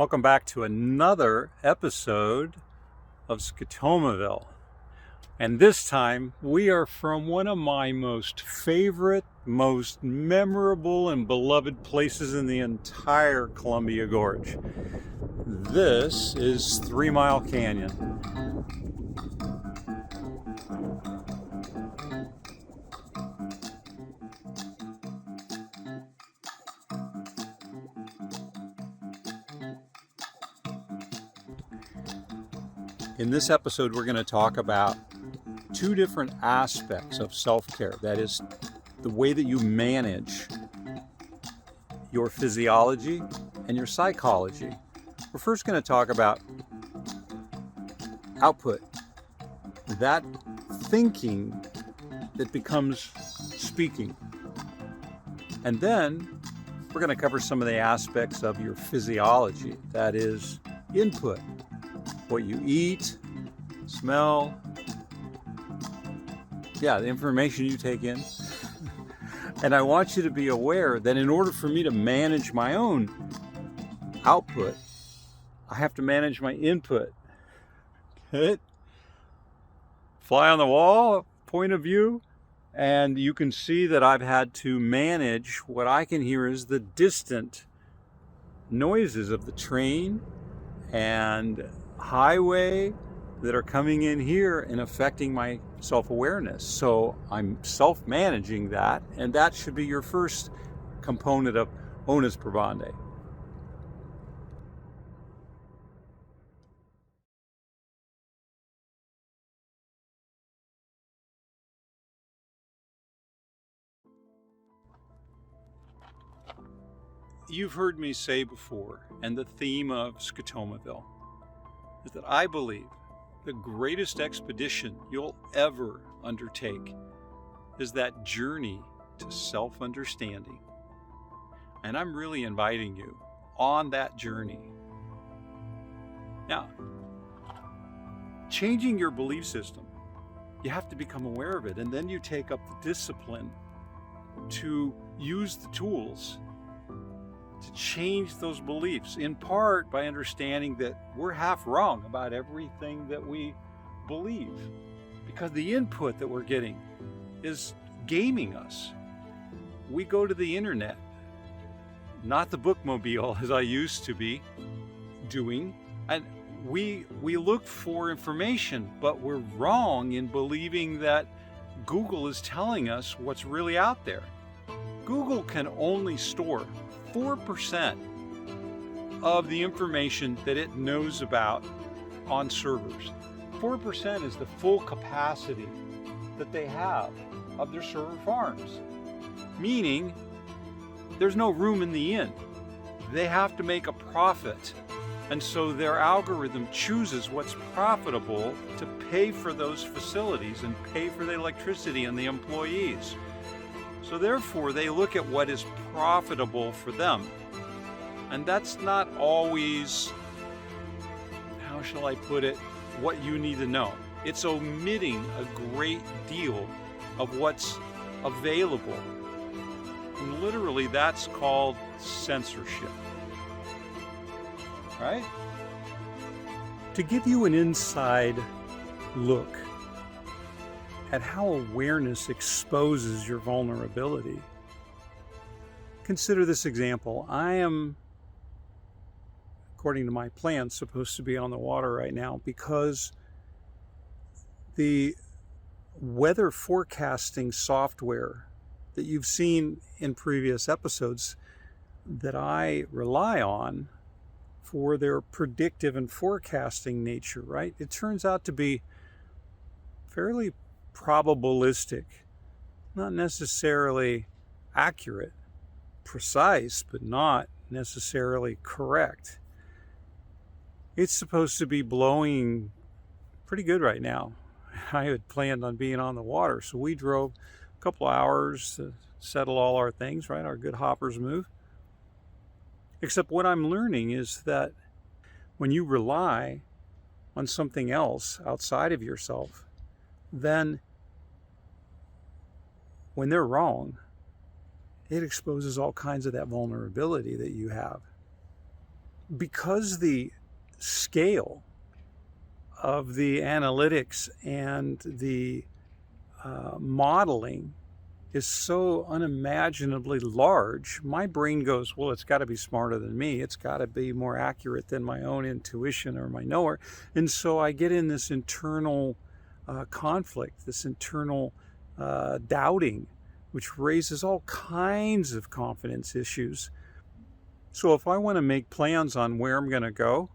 Welcome back to another episode of SCOTOMAVILLE. And this time we are from one of my most favorite, most memorable and beloved places in the entire Columbia Gorge. This is 3 Mile Canyon. In this episode, we're going to talk about two different aspects of self-care. That is, the way that you manage your physiology and your psychology. We're first going to talk about output, that thinking that becomes speaking. And then we're going to cover some of the aspects of your physiology, that is, input. What you eat, smell, the information you take in. And I want you to be aware that in order for me to manage my own output, I have to manage my input. Get it? Fly on the wall, point of view. And you can see that I've had to manage what I can hear as the distant noises of the train and highway that are coming in here and affecting my self-awareness. So I'm self-managing that, and that should be your first component of onus probandi. You've heard me say before, and the theme of SCOTOMAVILLE is that I believe the greatest expedition you'll ever undertake is that journey to self-understanding. And I'm really inviting you on that journey. Now, changing your belief system, you have to become aware of it, and then you take up the discipline to use the tools to change those beliefs, in part by understanding that we're half wrong about everything that we believe, because the input that we're getting is gaming us. We go to the internet, not the bookmobile as I used to be doing, and we look for information, but we're wrong in believing that Google is telling us what's really out there. Google can only store 4% of the information that it knows about on servers. 4% is the full capacity that they have of their server farms, meaning there's no room in the inn. They have to make a profit, and so their algorithm chooses what's profitable to pay for those facilities and pay for the electricity and the employees. So therefore, they look at what is profitable for them. And that's not always, how shall I put it, what you need to know. It's omitting a great deal of what's available. And literally, that's called censorship. Right? To give you an inside look at how awareness exposes your vulnerability. Consider this example. I am, according to my plan, supposed to be on the water right now because the weather forecasting software that you've seen in previous episodes that I rely on for their predictive and forecasting nature, right? It turns out to be fairly probabilistic, not necessarily accurate, precise, but not necessarily correct. It's supposed to be blowing pretty good right now. I had planned on being on the water, so we drove a couple hours to settle all our things, right? Our good hoppers move. Except what I'm learning is that when you rely on something else outside of yourself, then when they're wrong, it exposes all kinds of that vulnerability that you have. because the scale of the analytics and the modeling is so unimaginably large, my brain goes, well, it's got to be smarter than me. It's got to be more accurate than my own intuition or my knower. And so I get in this internal conflict, this internal doubting, which raises all kinds of confidence issues. So if I want to make plans on where I'm going to go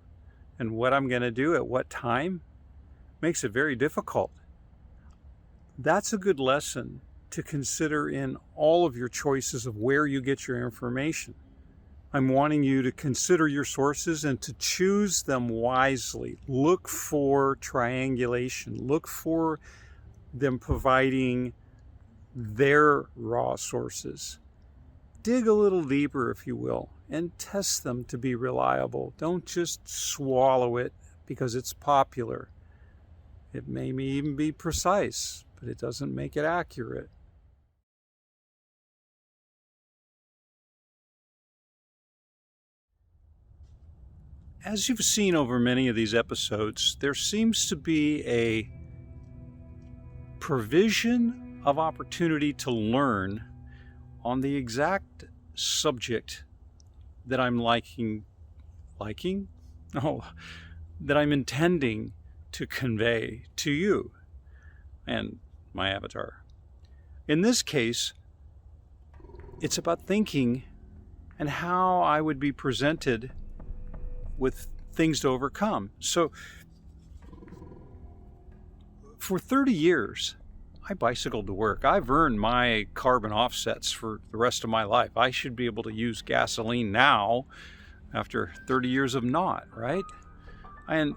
and what I'm going to do at what time, makes it very difficult. That's a good lesson to consider in all of your choices of where you get your information. I'm wanting you to consider your sources and to choose them wisely. Look for triangulation. Look for them providing their raw sources. Dig a little deeper, if you will, and test them to be reliable. Don't just swallow it because it's popular. It may even be precise, but it doesn't make it accurate. As you've seen over many of these episodes, there seems to be a provision of opportunity to learn on the exact subject that I'm that I'm intending to convey to you and my avatar. In this case, it's about thinking and how I would be presented with things to overcome. So for 30 years, I bicycled to work. I've earned my carbon offsets for the rest of my life. I should be able to use gasoline now after 30 years of not, right? And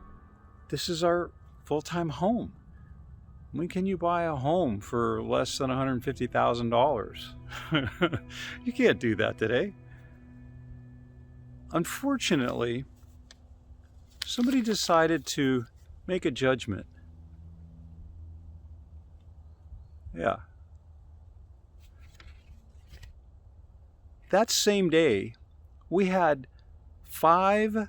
this is our full-time home. When can you buy a home for less than $150,000? You can't do that today. Unfortunately, somebody decided to make a judgment. Yeah. That same day, we had 5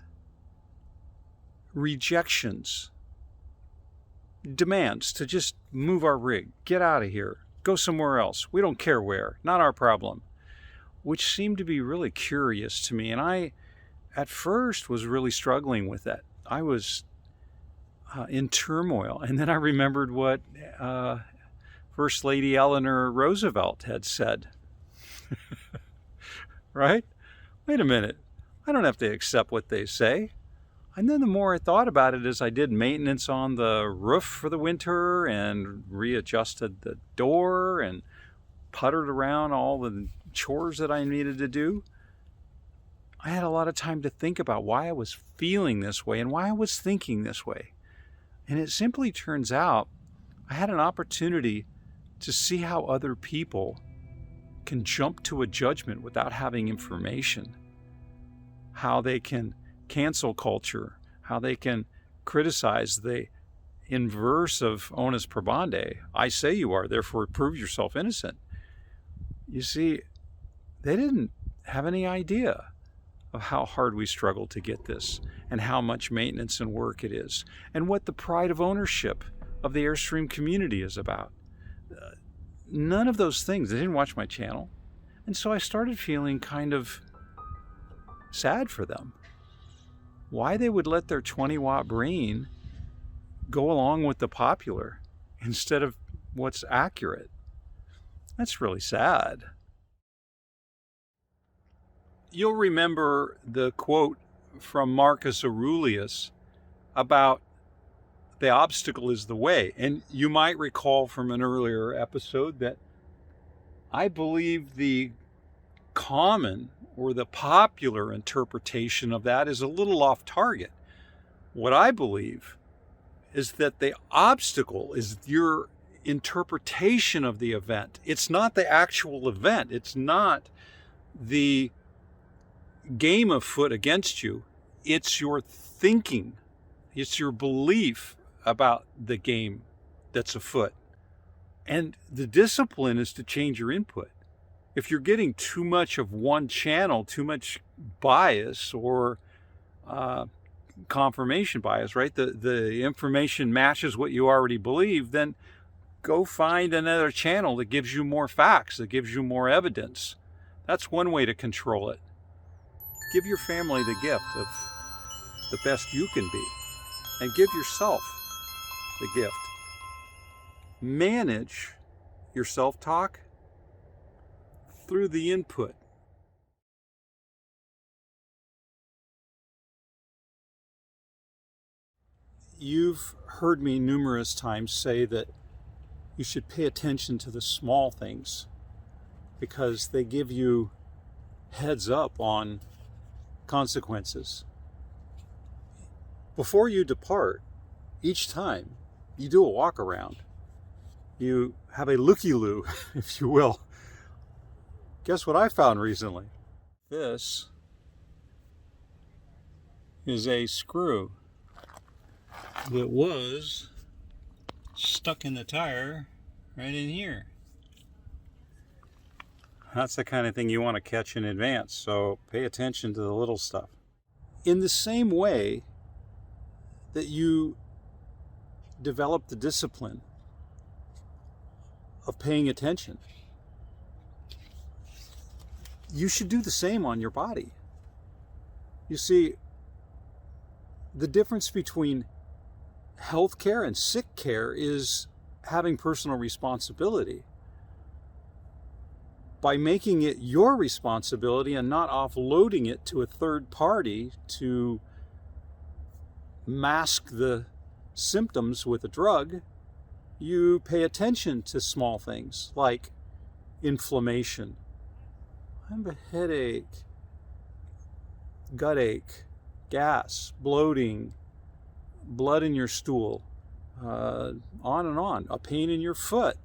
rejections, demands to just move our rig, get out of here, go somewhere else. We don't care where, not our problem, which seemed to be really curious to me. And I, at first, was really struggling with that. I was in turmoil. And then I remembered what First Lady Eleanor Roosevelt had said. Right? Wait a minute. I don't have to accept what they say. And then the more I thought about it as I did maintenance on the roof for the winter and readjusted the door and puttered around all the chores that I needed to do, I had a lot of time to think about why I was feeling this way and why I was thinking this way. And it simply turns out I had an opportunity to see how other people can jump to a judgment without having information, how they can cancel culture, how they can criticize the inverse of onus probandi. I say you are, therefore prove yourself innocent. You see, they didn't have any idea of how hard we struggle to get this and how much maintenance and work it is and what the pride of ownership of the Airstream community is about. None of those things. They didn't watch my channel. And so I started feeling kind of sad for them. Why they would let their 20-watt brain go along with the popular instead of what's accurate. That's really sad. You'll remember the quote from Marcus Aurelius about the obstacle is the way. And you might recall from an earlier episode that I believe the common or the popular interpretation of that is a little off target. What I believe is that the obstacle is your interpretation of the event. It's not the actual event. It's not the game afoot against you. It's your thinking. It's your belief about the game that's afoot. And the discipline is to change your input. If you're getting too much of one channel, too much bias or confirmation bias, right? The information matches what you already believe, then go find another channel that gives you more facts, that gives you more evidence. That's one way to control it. Give your family the gift of the best you can be, and give yourself the gift. Manage your self-talk through the input. You've heard me numerous times say that you should pay attention to the small things because they give you heads up on consequences. Before you depart, each time you do a walk around, you have a looky-loo, if you will. Guess what I found recently? This is a screw that was stuck in the tire right in here. That's the kind of thing you want to catch in advance, so pay attention to the little stuff. In the same way that you develop the discipline of paying attention, you should do the same on your body. You see, the difference between health care and sick care is having personal responsibility. By making it your responsibility and not offloading it to a third party to mask the symptoms with a drug, you pay attention to small things like inflammation. I have a headache, gut ache, gas, bloating, blood in your stool, on and on, a pain in your foot.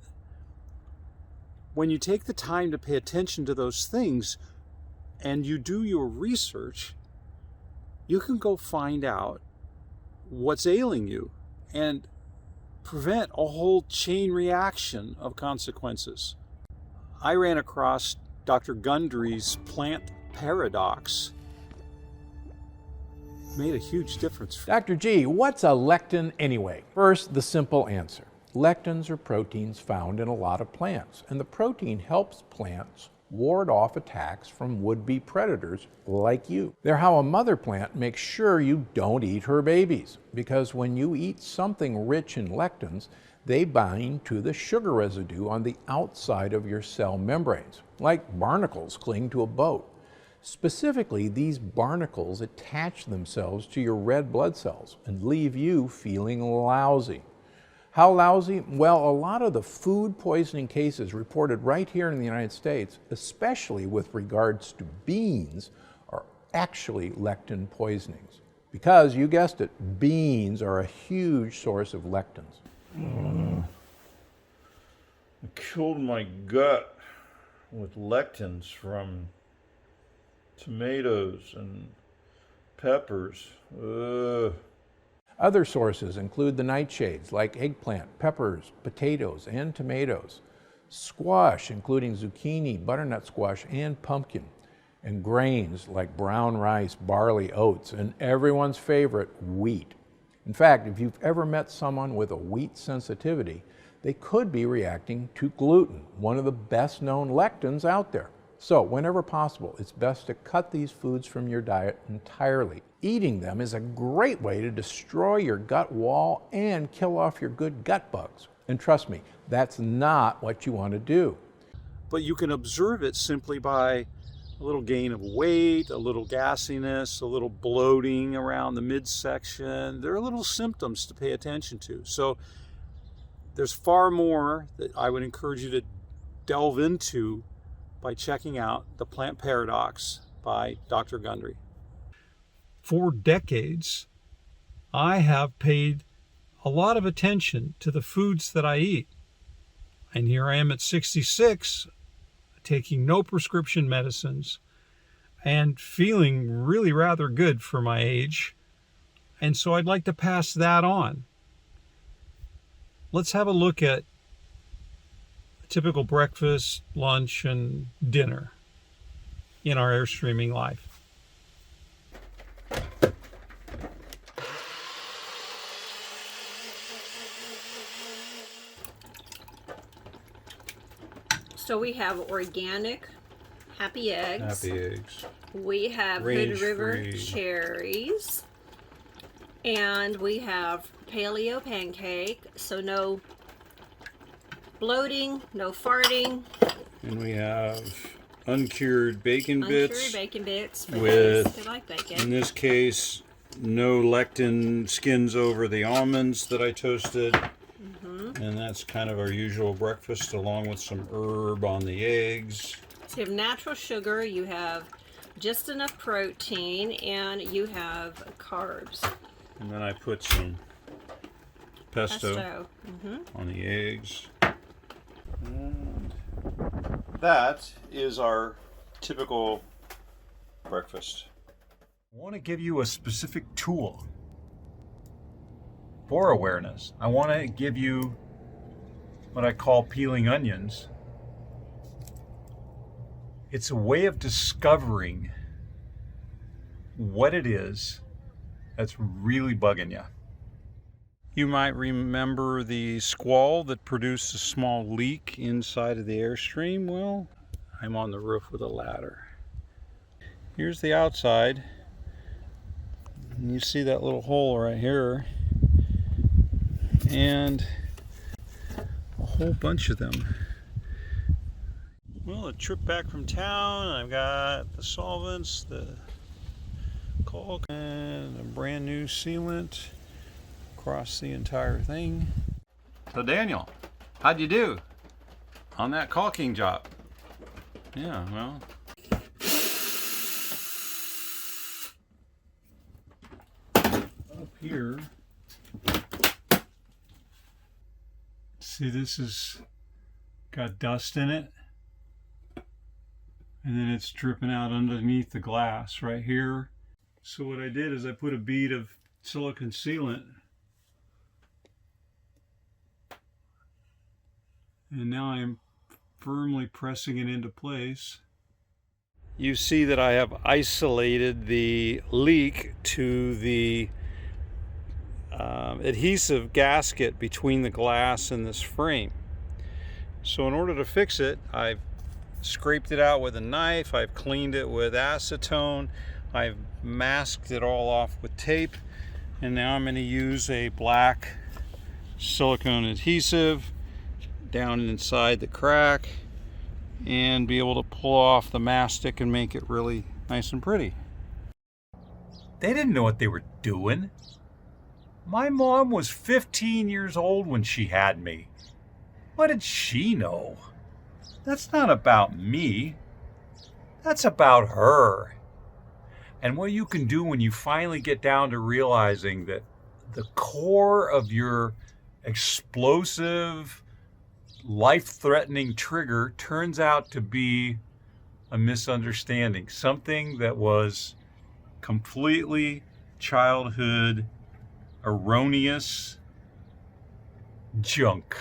When you take the time to pay attention to those things and you do your research, you can go find out what's ailing you and prevent a whole chain reaction of consequences. I ran across Dr. Gundry's plant paradox. Made a huge difference. Dr. G, what's a lectin anyway? First, the simple answer. Lectins are proteins found in a lot of plants, and the protein helps plants ward off attacks from would-be predators like you. They're how a mother plant makes sure you don't eat her babies, because when you eat something rich in lectins, they bind to the sugar residue on the outside of your cell membranes, like barnacles cling to a boat. Specifically, these barnacles attach themselves to your red blood cells and leave you feeling lousy. How lousy? Well, a lot of the food poisoning cases reported right here in the United States, especially with regards to beans, are actually lectin poisonings. Because, you guessed it, beans are a huge source of lectins. I killed my gut with lectins from tomatoes and peppers. Other sources include the nightshades like eggplant, peppers, potatoes, and tomatoes, squash including zucchini, butternut squash, and pumpkin, and grains like brown rice, barley, oats, and everyone's favorite, wheat. In fact, if you've ever met someone with a wheat sensitivity, they could be reacting to gluten, one of the best known lectins out there. So, whenever possible, it's best to cut these foods from your diet entirely. Eating them is a great way to destroy your gut wall and kill off your good gut bugs. And trust me, that's not what you want to do. But you can observe it simply by a little gain of weight, a little gassiness, a little bloating around the midsection. There are little symptoms to pay attention to. So there's far more that I would encourage you to delve into by checking out The Plant Paradox by Dr. Gundry. For decades, I have paid a lot of attention to the foods that I eat. And here I am at 66, taking no prescription medicines and feeling really rather good for my age. And so I'd like to pass that on. Let's have a look at a typical breakfast, lunch, and dinner in our Airstreaming life. So we have organic happy eggs. Happy eggs. We have Hood River Range-free. cherries. And we have paleo pancake. So no bloating, no farting. And we have uncured bacon Uncured bits. bacon bits for with, those who like bacon. in this case, no lectin skins over the almonds that I toasted. And that's kind of our usual breakfast, along with some herb on the eggs. So you have natural sugar, you have just enough protein, and you have carbs. And then I put some pesto. Mm-hmm. On the eggs. And that is our typical breakfast. I want to give you a specific tool for awareness. I want to give you what I call peeling onions. It's a way of discovering what it is that's really bugging you. You might remember the squall that produced a small leak inside of the Airstream. Well, I'm on the roof with a ladder. Here's the outside. And you see that little hole right here. And a whole bunch of them. Well, a trip back from town. I've got the solvents, the caulk, and a brand new sealant across the entire thing. So Daniel, how'd you do on that caulking job? Yeah, well. Up here, see, this has got dust in it. And then it's dripping out underneath the glass right here. So what I did is I put a bead of silicone sealant. And now I'm firmly pressing it into place. You see that I have isolated the leak to the adhesive gasket between the glass and this frame. So in order to fix it, I've scraped it out with a knife, I've cleaned it with acetone, I've masked it all off with tape, and now I'm going to use a black silicone adhesive down inside the crack and be able to pull off the mastic and make it really nice and pretty. They didn't know what they were doing. My mom was 15 years old when she had me. What did she know? That's not about me. That's about her. And what you can do when you finally get down to realizing that the core of your explosive, life-threatening trigger turns out to be a misunderstanding, something that was completely childhood, erroneous junk.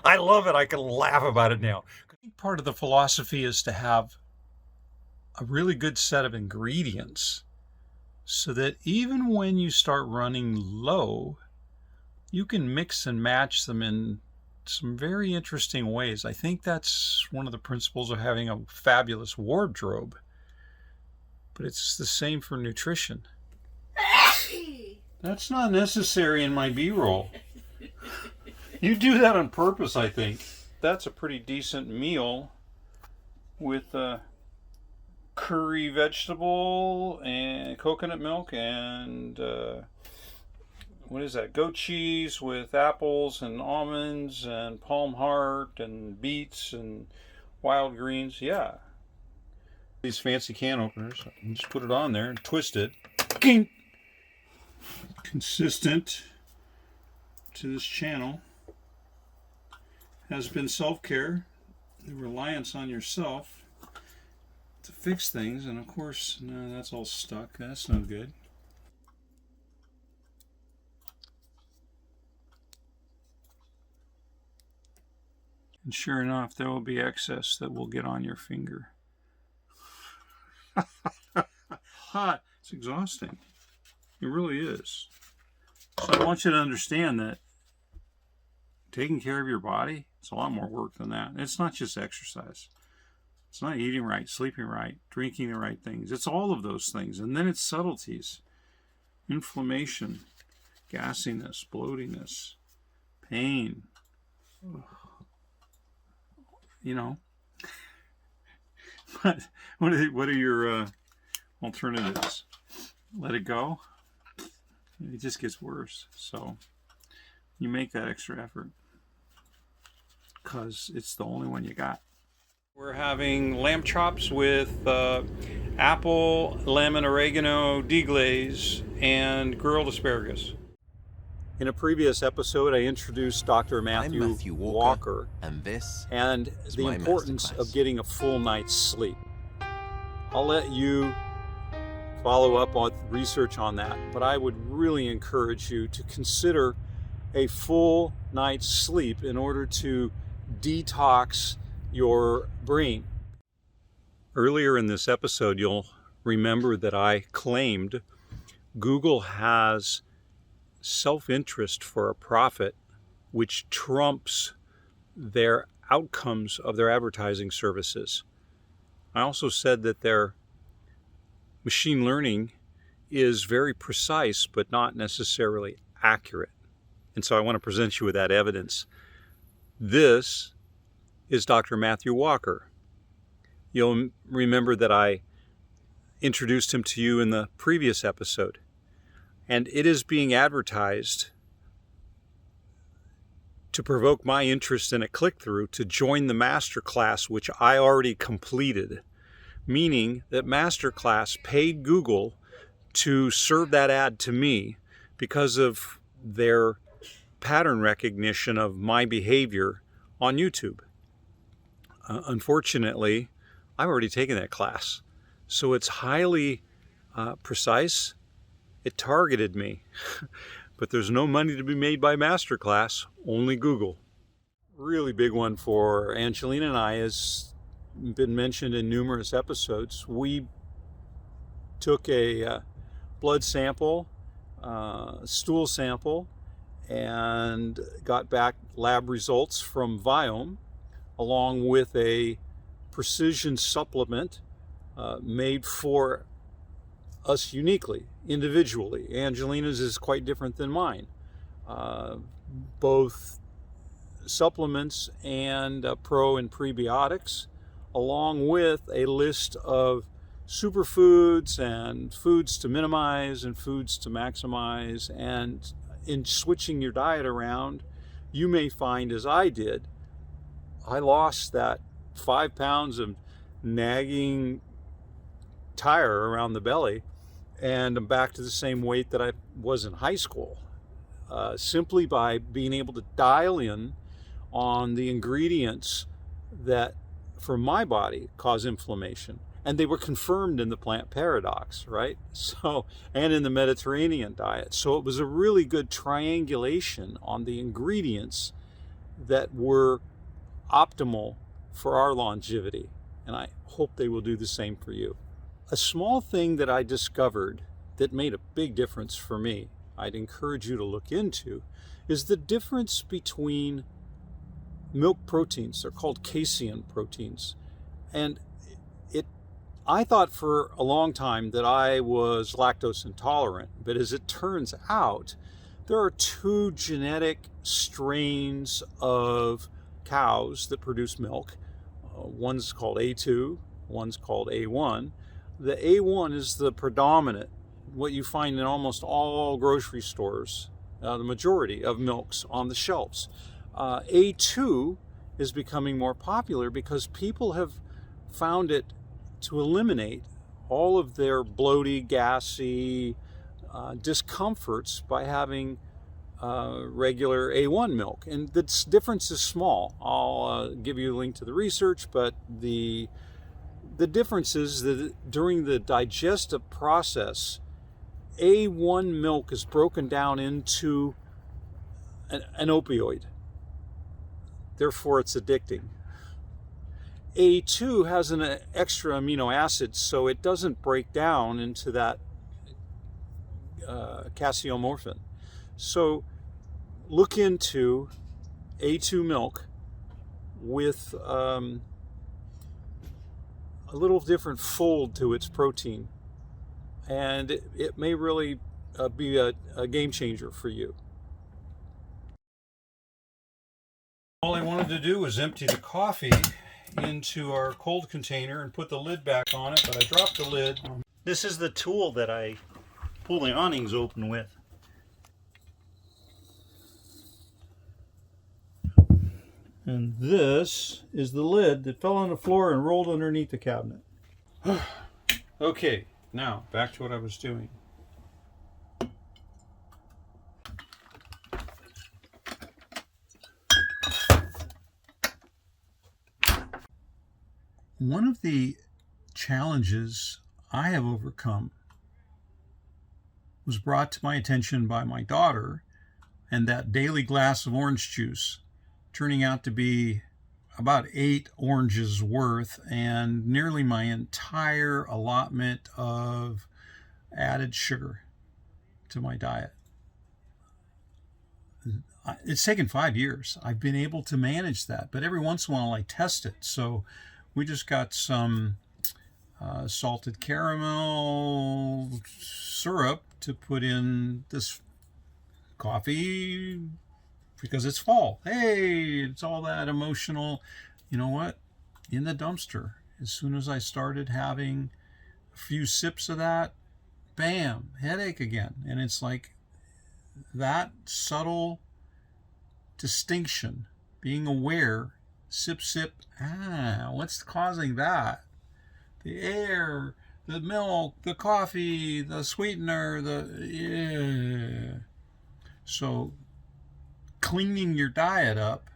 I love it. I can laugh about it now. I think part of the philosophy is to have a really good set of ingredients so that even when you start running low, you can mix and match them in some very interesting ways. I think that's one of the principles of having a fabulous wardrobe. But it's the same for nutrition. That's not necessary in my B-roll. You do that on purpose, I think. That's a pretty decent meal with curry vegetable and coconut milk and what is that? Goat cheese with apples and almonds and palm heart and beets and wild greens. Yeah. These fancy can openers. You just put it on there and twist it. King! Consistent to this channel has been self-care, the reliance on yourself to fix things, and of course, no, that's all stuck. That's no good. And sure enough, there will be excess that will get on your finger. Hot. It's exhausting. It really is. So I want you to understand that taking care of your body It's a lot more work than that. It's not just exercise. It's not eating right, sleeping right, drinking the right things. It's all of those things. And then it's subtleties. Inflammation, gassiness, bloatiness, pain. You know. What are your alternatives? Let it go? It just gets worse. So you make that extra effort because it's the only one you got. We're having lamb chops with apple, lemon, oregano, deglaze, and grilled asparagus. In a previous episode, I introduced Dr. Matthew Walker and this and is the my importance masterclass. of getting a full night's sleep. I'll let you follow up on research on that, but I would really encourage you to consider a full night's sleep in order to detox your brain. Earlier in this episode, you'll remember that I claimed Google has self-interest for a profit which trumps their outcomes of their advertising services. I also said that their machine learning is very precise but not necessarily accurate. And so I want to present you with that evidence. This is Dr. Matthew Walker. You'll remember that I introduced him to you in the previous episode. And it is being advertised to provoke my interest in a click-through to join the masterclass, which I already completed. Meaning that masterclass paid Google to serve that ad to me because of their pattern recognition of my behavior on YouTube. Unfortunately, I've already taken that class. So it's highly precise. It targeted me. But there's no money to be made by masterclass, only Google. Really big one for Angelina and I has been mentioned in numerous episodes. We took a blood sample, stool sample, and got back lab results from Viome, along with a precision supplement made for us uniquely, individually. Angelina's is quite different than mine. Both supplements and pro and prebiotics, along with a list of superfoods and foods to minimize and foods to maximize. And in switching your diet around, you may find, as I did, I lost that 5 pounds of nagging tire around the belly, and I'm back to the same weight that I was in high school, simply by being able to dial in on the ingredients that, for my body, cause inflammation. And they were confirmed in the plant paradox, right? So, and in the Mediterranean diet. So it was a really good triangulation on the ingredients that were optimal for our longevity. And I hope they will do the same for you. A small thing that I discovered that made a big difference for me, I'd encourage you to look into, is the difference between milk proteins. They're called casein proteins. And I thought for a long time that I was lactose intolerant, but as it turns out, there are 2 genetic strains of cows that produce milk. One's called A2, one's called A1. The A1 is the predominant, what you find in almost all grocery stores, the majority of milks on the shelves. A2 is becoming more popular because people have found it to eliminate all of their bloaty, gassy discomforts by having regular A1 milk. And the difference is small. I'll give you a link to the research, but the difference is that during the digestive process, A1 milk is broken down into an opioid. Therefore, it's addicting. A2 has an extra amino acid, so it doesn't break down into that casomorphin. So look into A2 milk with a little different fold to its protein. And it may really be a game changer for you. All I wanted to do was empty the coffee into our cold container and put the lid back on it, but I dropped the lid. This is the tool that I pull the awnings open with. And this is the lid that fell on the floor and rolled underneath the cabinet. Okay, now back to what I was doing. One of the challenges I have overcome was brought to my attention by my daughter and that daily glass of orange juice turning out to be about 8 oranges worth and nearly my entire allotment of added sugar to my diet. It's taken 5 years. I've been able to manage that, but every once in a while I test it. So we just got some salted caramel syrup to put in this coffee because it's fall. Hey, it's all that emotional. You know what? In the dumpster. As soon as I started having a few sips of that, bam, headache again. And it's like that subtle distinction, being aware, sip, sip, what's causing that? The air, the milk, the coffee, the sweetener, So cleaning your diet up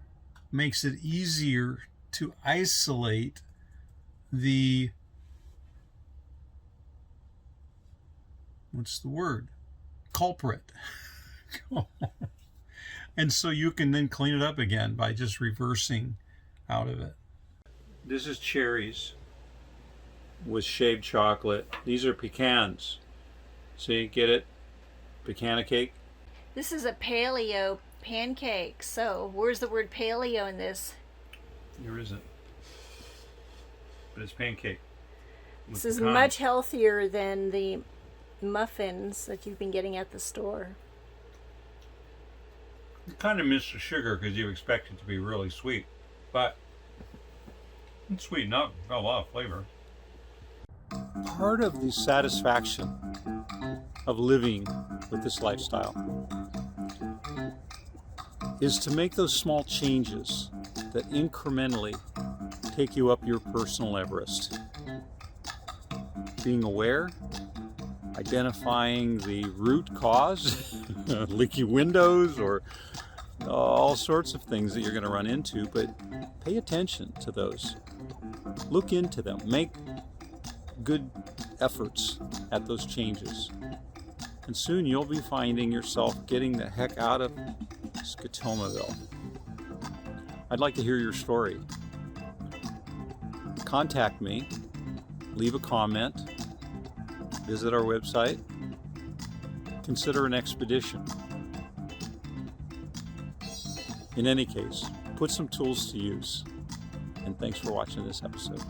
makes it easier to isolate the, culprit. And so you can then clean it up again by just reversing out of it. This is cherries with shaved chocolate. These are pecans. See, get it? Pecana cake. This is a paleo pancake. So where's the word paleo in this? There isn't. But it's pancake. This is much healthier than the muffins that you've been getting at the store. You kind of miss the sugar because you expect it to be really sweet. But it's sweet enough. Got a lot of flavor. Part of the satisfaction of living with this lifestyle is to make those small changes that incrementally take you up your personal Everest. Being aware, identifying the root cause, leaky windows, or all sorts of things that you're going to run into, but pay attention to those. Look into them. Make good efforts at those changes. And soon you'll be finding yourself getting the heck out of SCOTOMAVILLE. I'd like to hear your story. Contact me, leave a comment, visit our website, consider an expedition. In any case, put some tools to use. And thanks for watching this episode.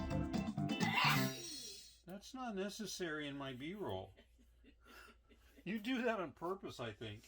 That's not necessary in my B-roll. You do that on purpose, I think.